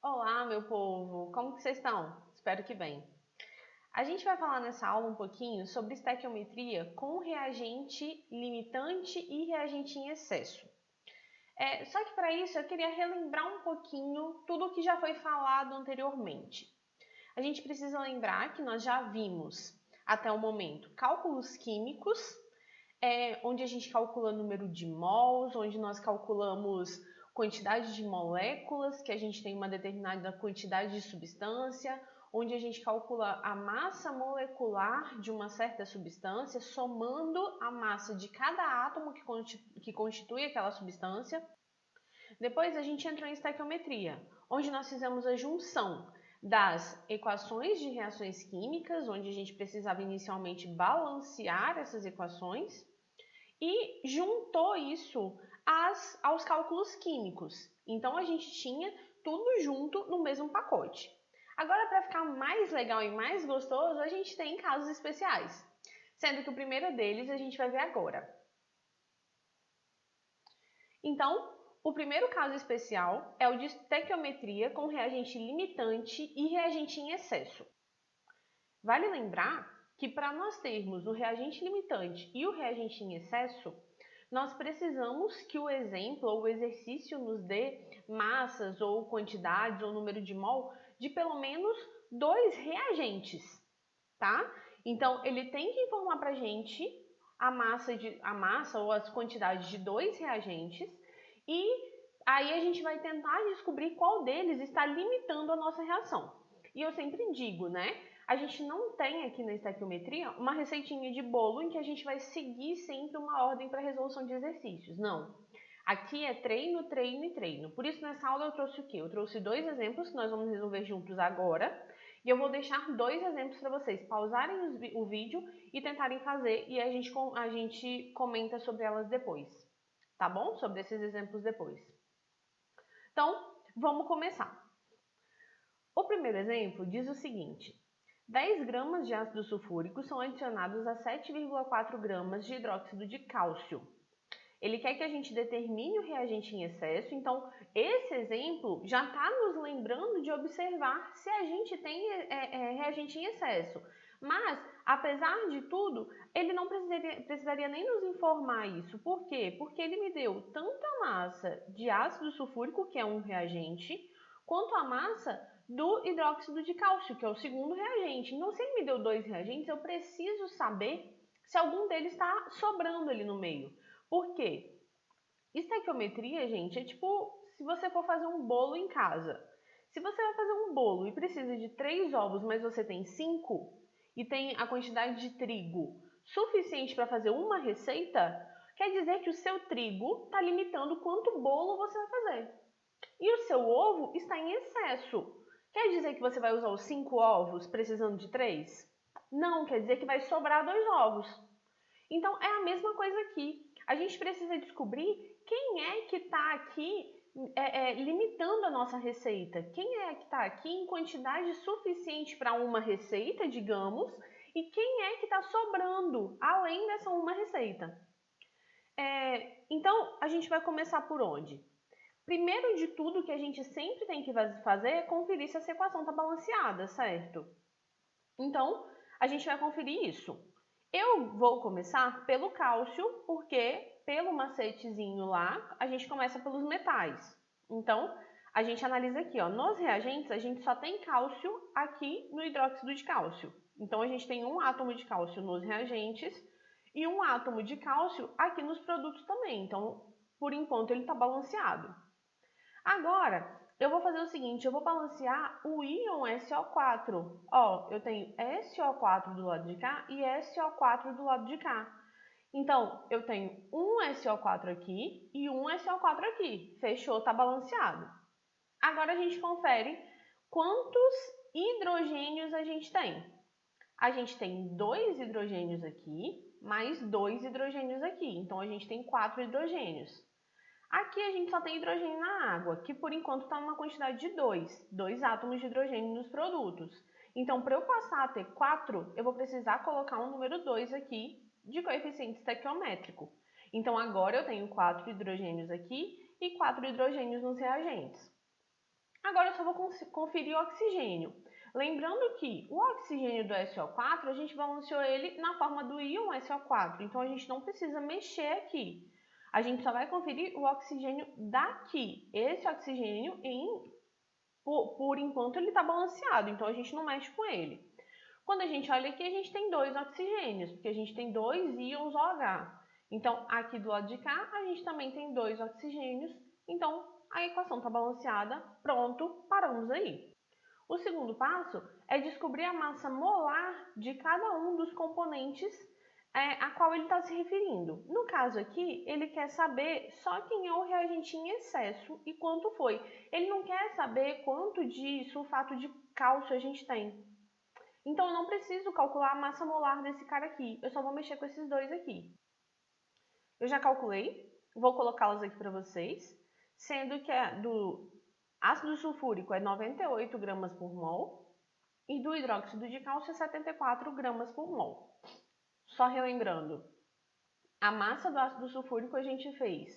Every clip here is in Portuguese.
Olá, meu povo! Como que vocês estão? Espero que bem. A gente vai falar nessa aula um pouquinho sobre estequiometria com reagente limitante e reagente em excesso. Só que para isso eu queria relembrar um pouquinho tudo o que já foi falado anteriormente. A gente precisa lembrar que nós já vimos até o momento cálculos químicos, onde a gente calcula número de mols, onde nós calculamos quantidade de moléculas, que a gente tem uma determinada quantidade de substância, onde a gente calcula a massa molecular de uma certa substância, somando a massa de cada átomo que constitui aquela substância. Depois a gente entrou em estequiometria, onde nós fizemos a junção das equações de reações químicas, onde a gente precisava inicialmente balancear essas equações, e juntou isso aos cálculos químicos. Então a gente tinha tudo junto no mesmo pacote. Agora, para ficar mais legal e mais gostoso, a gente tem casos especiais, sendo que o primeiro deles a gente vai ver agora. Então, o primeiro caso especial é o de estequiometria com reagente limitante e reagente em excesso. Vale lembrar que para nós termos o reagente limitante e o reagente em excesso, nós precisamos que o exemplo ou o exercício nos dê massas ou quantidades ou número de mol de pelo menos 2 reagentes, tá? Então, ele tem que informar para a gente a massa ou as quantidades de 2 reagentes e aí a gente vai tentar descobrir qual deles está limitando a nossa reação. E eu sempre digo, né? A gente não tem aqui na estequiometria uma receitinha de bolo em que a gente vai seguir sempre uma ordem para resolução de exercícios. Não. Aqui é treino, treino e treino. Por isso, nessa aula eu trouxe o quê? Eu trouxe 2 exemplos que nós vamos resolver juntos agora. E eu vou deixar 2 exemplos para vocês pausarem o vídeo e tentarem fazer. E a gente comenta sobre elas depois. Tá bom? Sobre esses exemplos depois. Então, vamos começar. O primeiro exemplo diz o seguinte: 10 gramas de ácido sulfúrico são adicionados a 7,4 gramas de hidróxido de cálcio. Ele quer que a gente determine o reagente em excesso, então esse exemplo já está nos lembrando de observar se a gente tem reagente em excesso. Mas, apesar de tudo, ele não precisaria nem nos informar isso. Por quê? Porque ele me deu tanto a massa de ácido sulfúrico, que é um reagente, quanto a massa do hidróxido de cálcio, que é o segundo reagente. Então, se ele me deu 2 reagentes, eu preciso saber se algum deles está sobrando ali no meio. Por quê? Estequiometria, gente, é tipo se você for fazer um bolo em casa. Se você vai fazer um bolo e precisa de 3 ovos, mas você tem 5 e tem a quantidade de trigo suficiente para fazer uma receita, quer dizer que o seu trigo está limitando quanto bolo você vai fazer. E o seu ovo está em excesso. Quer dizer que você vai usar os 5 ovos precisando de 3? Não, quer dizer que vai sobrar 2 ovos. Então, é a mesma coisa aqui. A gente precisa descobrir quem é que está aqui limitando a nossa receita. Quem é que está aqui em quantidade suficiente para uma receita, digamos, e quem é que está sobrando além dessa uma receita. Então, a gente vai começar por onde? Primeiro de tudo, que a gente sempre tem que fazer é conferir se essa equação está balanceada, certo? Então, a gente vai conferir isso. Eu vou começar pelo cálcio, porque pelo macetezinho lá, a gente começa pelos metais. Então, a gente analisa aqui, ó, nos reagentes, a gente só tem cálcio aqui no hidróxido de cálcio. Então, a gente tem um átomo de cálcio nos reagentes e um átomo de cálcio aqui nos produtos também. Então, por enquanto, ele está balanceado. Agora, eu vou fazer o seguinte, eu vou balancear o íon SO4. Ó, eu tenho SO4 do lado de cá e SO4 do lado de cá. Então, eu tenho um SO4 aqui e um SO4 aqui. Fechou, tá balanceado. Agora a gente confere quantos hidrogênios a gente tem. A gente tem 2 hidrogênios aqui, mais 2 hidrogênios aqui. Então, a gente tem 4 hidrogênios. Aqui a gente só tem hidrogênio na água, que por enquanto está numa quantidade de 2 átomos de hidrogênio nos produtos. Então, para eu passar a ter 4, eu vou precisar colocar um número 2 aqui de coeficiente estequiométrico. Então, agora eu tenho 4 hidrogênios aqui e 4 hidrogênios nos reagentes. Agora eu só vou conferir o oxigênio. Lembrando que o oxigênio do SO4, a gente balanceou ele na forma do íon SO4, então a gente não precisa mexer aqui. A gente só vai conferir o oxigênio daqui. Esse oxigênio, por enquanto, ele está balanceado, então a gente não mexe com ele. Quando a gente olha aqui, a gente tem 2 oxigênios, porque a gente tem 2 íons OH. Então, aqui do lado de cá, a gente também tem 2 oxigênios. Então, a equação está balanceada. Pronto, paramos aí. O segundo passo é descobrir a massa molar de cada um dos componentes a qual ele está se referindo. No caso aqui, ele quer saber só quem é o reagente em excesso e quanto foi. Ele não quer saber quanto de sulfato de cálcio a gente tem. Então, eu não preciso calcular a massa molar desse cara aqui. Eu só vou mexer com esses dois aqui. Eu já calculei. Vou colocá-los aqui para vocês. Sendo que do ácido sulfúrico é 98 gramas por mol. E do hidróxido de cálcio é 74 gramas por mol. Só relembrando. A massa do ácido sulfúrico a gente fez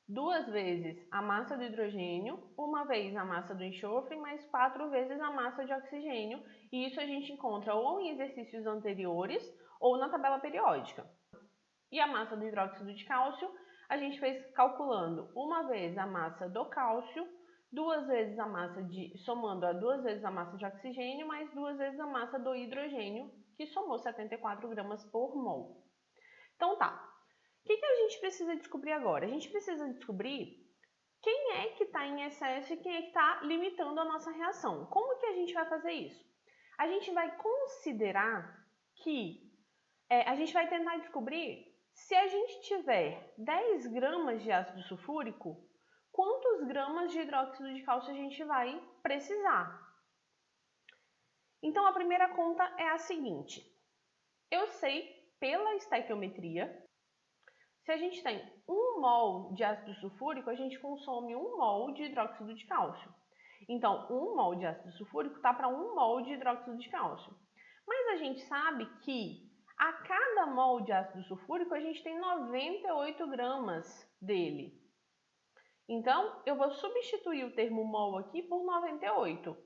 2 vezes a massa do hidrogênio, 1 vez a massa do enxofre, mais 4 vezes a massa de oxigênio. E isso a gente encontra ou em exercícios anteriores ou na tabela periódica. E a massa do hidróxido de cálcio a gente fez calculando 1 vez a massa do cálcio, 2 vezes a massa somando a 2 vezes a massa de oxigênio, mais 2 vezes a massa do hidrogênio, que somou 74 gramas por mol. Então tá. O que a gente precisa descobrir agora? A gente precisa descobrir quem é que está em excesso e quem é que está limitando a nossa reação. Como que a gente vai fazer isso? A gente vai considerar que a gente vai tentar descobrir se a gente tiver 10 gramas de ácido sulfúrico, quantos gramas de hidróxido de cálcio a gente vai precisar. Então, a primeira conta é a seguinte. Eu sei, pela estequiometria, se a gente tem 1 mol de ácido sulfúrico, a gente consome 1 mol de hidróxido de cálcio. Então, 1 mol de ácido sulfúrico está para 1 mol de hidróxido de cálcio. Mas a gente sabe que a cada mol de ácido sulfúrico, a gente tem 98 gramas dele. Então, eu vou substituir o termo mol aqui por 98.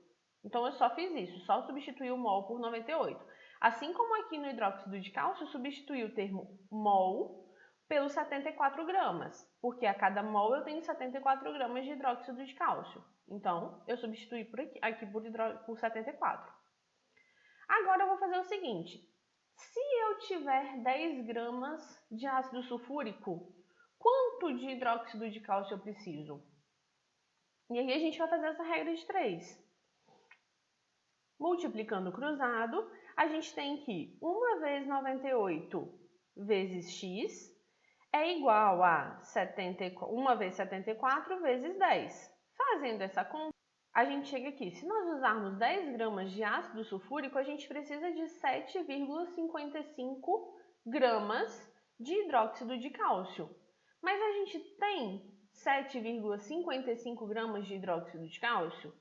Então, eu só fiz isso, só substituir o mol por 98. Assim como aqui no hidróxido de cálcio, eu substituí o termo mol pelos 74 gramas, porque a cada mol eu tenho 74 gramas de hidróxido de cálcio. Então, eu substituí aqui por 74. Agora, eu vou fazer o seguinte. Se eu tiver 10 gramas de ácido sulfúrico, quanto de hidróxido de cálcio eu preciso? E aí a gente vai fazer essa regra de 3. Multiplicando cruzado, a gente tem que 1 vezes 98 vezes x é igual a 1 vezes 74 vezes 10. Fazendo essa conta, a gente chega aqui. Se nós usarmos 10 gramas de ácido sulfúrico, a gente precisa de 7,55 gramas de hidróxido de cálcio. Mas a gente tem 7,55 gramas de hidróxido de cálcio?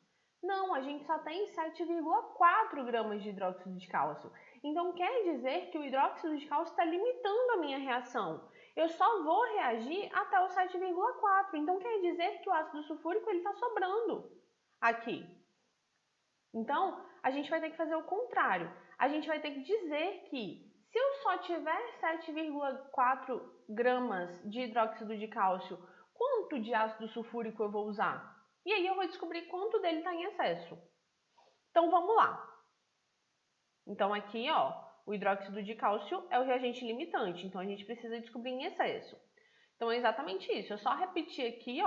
Não, a gente só tem 7,4 gramas de hidróxido de cálcio. Então, quer dizer que o hidróxido de cálcio está limitando a minha reação. Eu só vou reagir até o 7,4. Então, quer dizer que o ácido sulfúrico está sobrando aqui. Então, a gente vai ter que fazer o contrário. A gente vai ter que dizer que se eu só tiver 7,4 gramas de hidróxido de cálcio, quanto de ácido sulfúrico eu vou usar? E aí eu vou descobrir quanto dele está em excesso. Então, vamos lá. Então, aqui, o hidróxido de cálcio é o reagente limitante. Então, a gente precisa descobrir em excesso. Então, é exatamente isso. Eu só repetir aqui,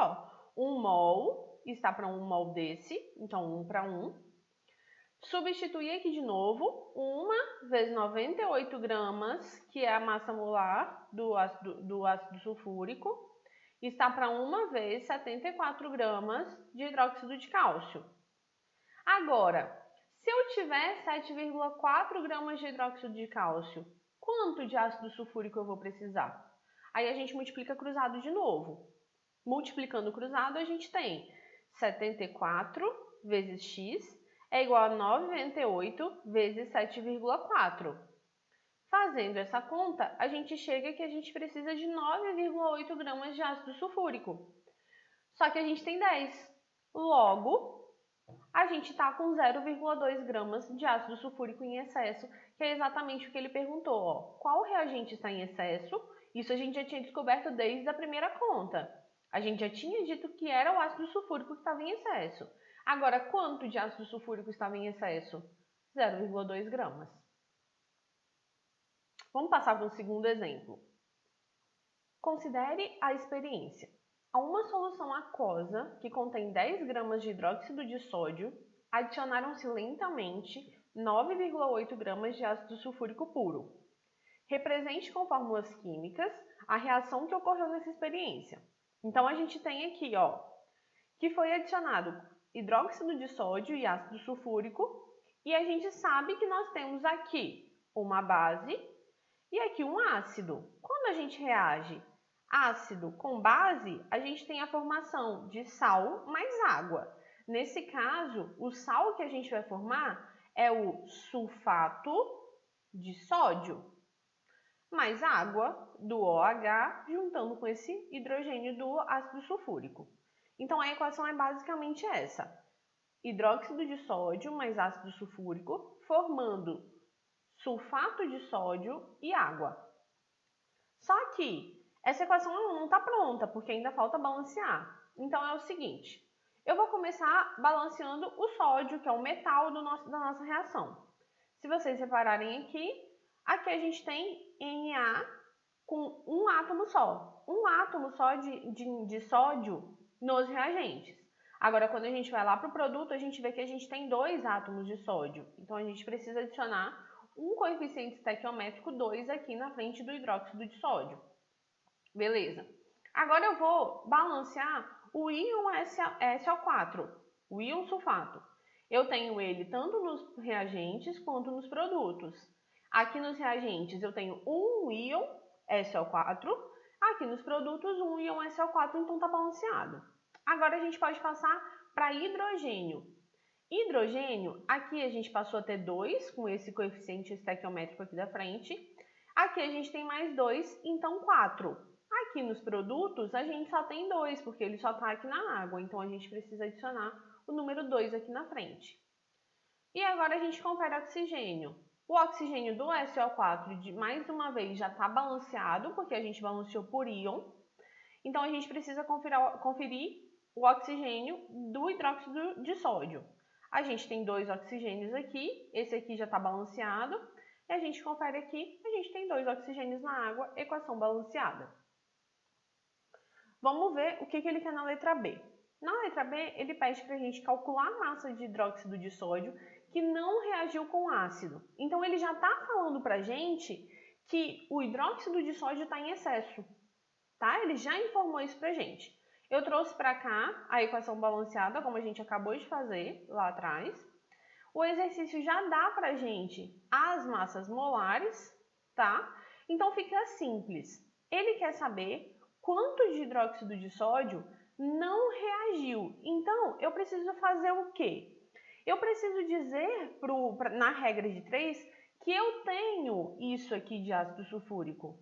1 mol está para 1 mol desse. Então, 1 para 1. Substituir aqui de novo, 1 vezes 98 gramas, que é a massa molar do ácido sulfúrico, está para 1 vez 74 gramas de hidróxido de cálcio. Agora, se eu tiver 7,4 gramas de hidróxido de cálcio, quanto de ácido sulfúrico eu vou precisar? Aí a gente multiplica cruzado de novo. Multiplicando cruzado, a gente tem 74 vezes x é igual a 98 vezes 7,4. Fazendo essa conta, a gente chega que a gente precisa de 9,8 gramas de ácido sulfúrico. Só que a gente tem 10. Logo, a gente está com 0,2 gramas de ácido sulfúrico em excesso, que é exatamente o que ele perguntou. Ó. Qual reagente está em excesso? Isso a gente já tinha descoberto desde a primeira conta. A gente já tinha dito que era o ácido sulfúrico que estava em excesso. Agora, quanto de ácido sulfúrico estava em excesso? 0,2 gramas. Vamos passar para o segundo exemplo. Considere a experiência. A uma solução aquosa que contém 10 gramas de hidróxido de sódio, adicionaram-se lentamente 9,8 gramas de ácido sulfúrico puro. Represente com fórmulas químicas a reação que ocorreu nessa experiência. Então, a gente tem aqui, ó, que foi adicionado hidróxido de sódio e ácido sulfúrico, e a gente sabe que nós temos aqui uma base e aqui um ácido. Quando a gente reage ácido com base, a gente tem a formação de sal mais água. Nesse caso, o sal que a gente vai formar é o sulfato de sódio mais água do OH juntando com esse hidrogênio do ácido sulfúrico. Então, a equação é basicamente essa. Hidróxido de sódio mais ácido sulfúrico formando sulfato de sódio e água. Só que essa equação não está pronta, porque ainda falta balancear. Então, é o seguinte. Eu vou começar balanceando o sódio, que é o metal da nossa reação. Se vocês repararem aqui a gente tem Na com um átomo só. Um átomo só de sódio nos reagentes. Agora, quando a gente vai lá para o produto, a gente vê que a gente tem 2 átomos de sódio. Então, a gente precisa adicionar um coeficiente estequiométrico 2 aqui na frente do hidróxido de sódio. Beleza. Agora eu vou balancear o íon SO4, o íon sulfato. Eu tenho ele tanto nos reagentes quanto nos produtos. Aqui nos reagentes eu tenho um íon SO4, aqui nos produtos um íon SO4, então está balanceado. Agora a gente pode passar para hidrogênio. Hidrogênio, aqui a gente passou a ter 2 com esse coeficiente estequiométrico aqui da frente. Aqui a gente tem mais 2, então 4. Aqui nos produtos a gente só tem 2, porque ele só está aqui na água. Então a gente precisa adicionar o número 2 aqui na frente. E agora a gente confere oxigênio. O oxigênio do SO4, mais uma vez, já está balanceado, porque a gente balanceou por íon. Então a gente precisa conferir o oxigênio do hidróxido de sódio. A gente tem 2 oxigênios aqui, esse aqui já está balanceado, e a gente confere aqui, a gente tem 2 oxigênios na água, equação balanceada. Vamos ver o que ele quer na letra B. Na letra B, ele pede para a gente calcular a massa de hidróxido de sódio que não reagiu com ácido. Então, ele já está falando para a gente que o hidróxido de sódio está em excesso. Tá? Ele já informou isso para a gente. Eu trouxe para cá a equação balanceada, como a gente acabou de fazer lá atrás. O exercício já dá para a gente as massas molares, tá? Então fica simples. Ele quer saber quanto de hidróxido de sódio não reagiu. Então, eu preciso fazer o quê? Eu preciso dizer na regra de 3 que eu tenho isso aqui de ácido sulfúrico.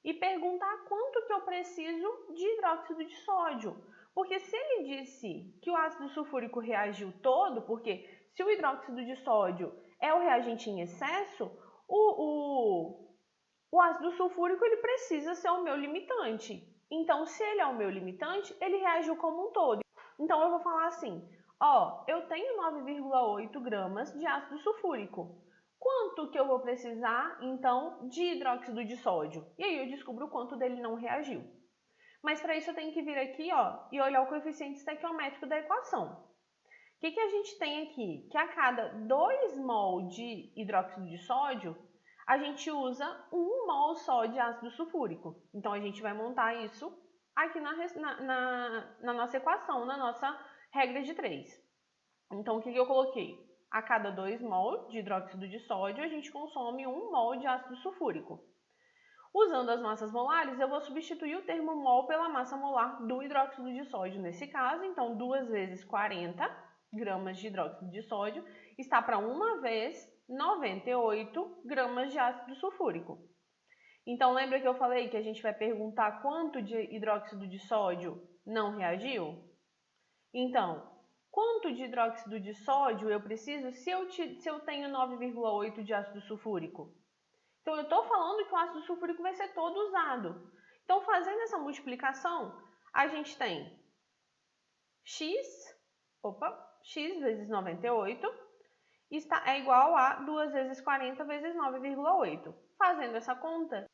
E perguntar quanto que eu preciso de hidróxido de sódio. Porque se ele disse que o ácido sulfúrico reagiu todo, porque se o hidróxido de sódio é o reagente em excesso, o ácido sulfúrico ele precisa ser o meu limitante. Então, se ele é o meu limitante, ele reagiu como um todo. Então, eu vou falar assim, ó, eu tenho 9,8 gramas de ácido sulfúrico. Quanto que eu vou precisar, então, de hidróxido de sódio? E aí eu descubro o quanto dele não reagiu. Mas para isso eu tenho que vir aqui, ó, e olhar o coeficiente estequiométrico da equação. O que a gente tem aqui? Que a cada 2 mol de hidróxido de sódio, a gente usa 1 mol só de ácido sulfúrico. Então, a gente vai montar isso aqui na nossa equação, na nossa regra de 3. Então, o que eu coloquei? A cada 2 mol de hidróxido de sódio, a gente consome 1 mol de ácido sulfúrico. Usando as massas molares, eu vou substituir o termo mol pela massa molar do hidróxido de sódio nesse caso. Então, 2 vezes 40 gramas de hidróxido de sódio está para 1 vez 98 gramas de ácido sulfúrico. Então, lembra que eu falei que a gente vai perguntar quanto de hidróxido de sódio não reagiu? Então, Quanto de hidróxido de sódio eu preciso se eu tenho 9,8 de ácido sulfúrico? Então, eu estou falando que o ácido sulfúrico vai ser todo usado. Então, fazendo essa multiplicação, a gente tem x vezes 98 é igual a 2 vezes 40 vezes 9,8. Fazendo essa conta,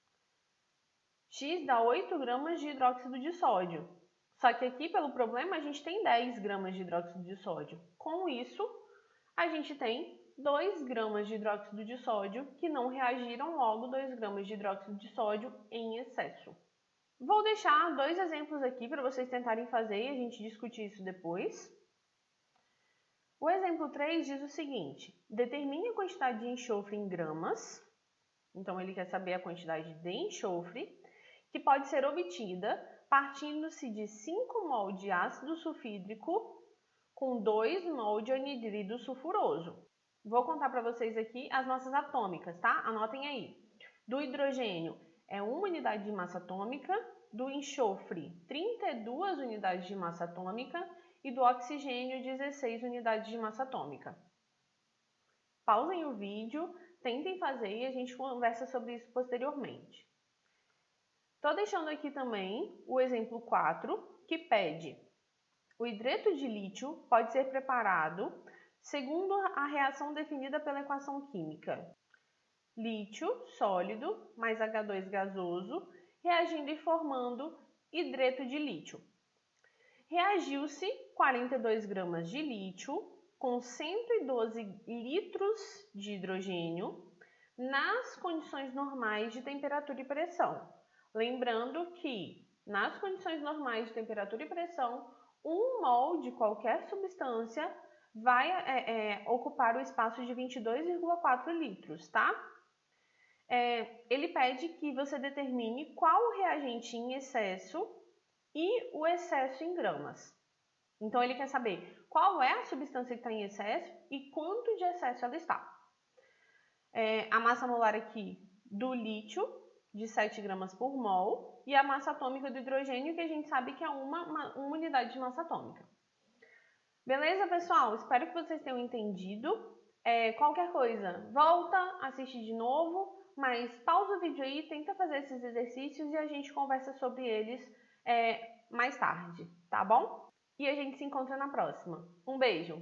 x dá 8 gramas de hidróxido de sódio. Só que aqui, pelo problema, a gente tem 10 gramas de hidróxido de sódio. Com isso, a gente tem 2 gramas de hidróxido de sódio que não reagiram, logo 2 gramas de hidróxido de sódio em excesso. Vou deixar 2 exemplos aqui para vocês tentarem fazer e a gente discutir isso depois. O exemplo 3 diz o seguinte: determine a quantidade de enxofre em gramas. Então, ele quer saber a quantidade de enxofre que pode ser obtida partindo-se de 5 mol de ácido sulfídrico com 2 mol de anidrido sulfuroso. Vou contar para vocês aqui as massas atômicas, tá? Anotem aí. Do hidrogênio é 1 unidade de massa atômica, do enxofre 32 unidades de massa atômica e do oxigênio 16 unidades de massa atômica. Pausem o vídeo, tentem fazer e a gente conversa sobre isso posteriormente. Estou deixando aqui também o exemplo 4, que pede: o hidreto de lítio pode ser preparado segundo a reação definida pela equação química. Lítio sólido mais H2 gasoso reagindo e formando hidreto de lítio. Reagiu-se 42 gramas de lítio com 112 litros de hidrogênio nas condições normais de temperatura e pressão. Lembrando que, nas condições normais de temperatura e pressão, 1 mol de qualquer substância vai ocupar o espaço de 22,4 litros, tá? Ele pede que você determine qual o reagente em excesso e o excesso em gramas. Então, ele quer saber qual é a substância que está em excesso e quanto de excesso ela está. A massa molar aqui do lítio, de 7 gramas por mol, e a massa atômica do hidrogênio, que a gente sabe que é uma unidade de massa atômica. Beleza, pessoal? Espero que vocês tenham entendido. Qualquer coisa, volta, assiste de novo, mas pausa o vídeo aí, tenta fazer esses exercícios e a gente conversa sobre eles mais tarde, tá bom? E a gente se encontra na próxima. Um beijo!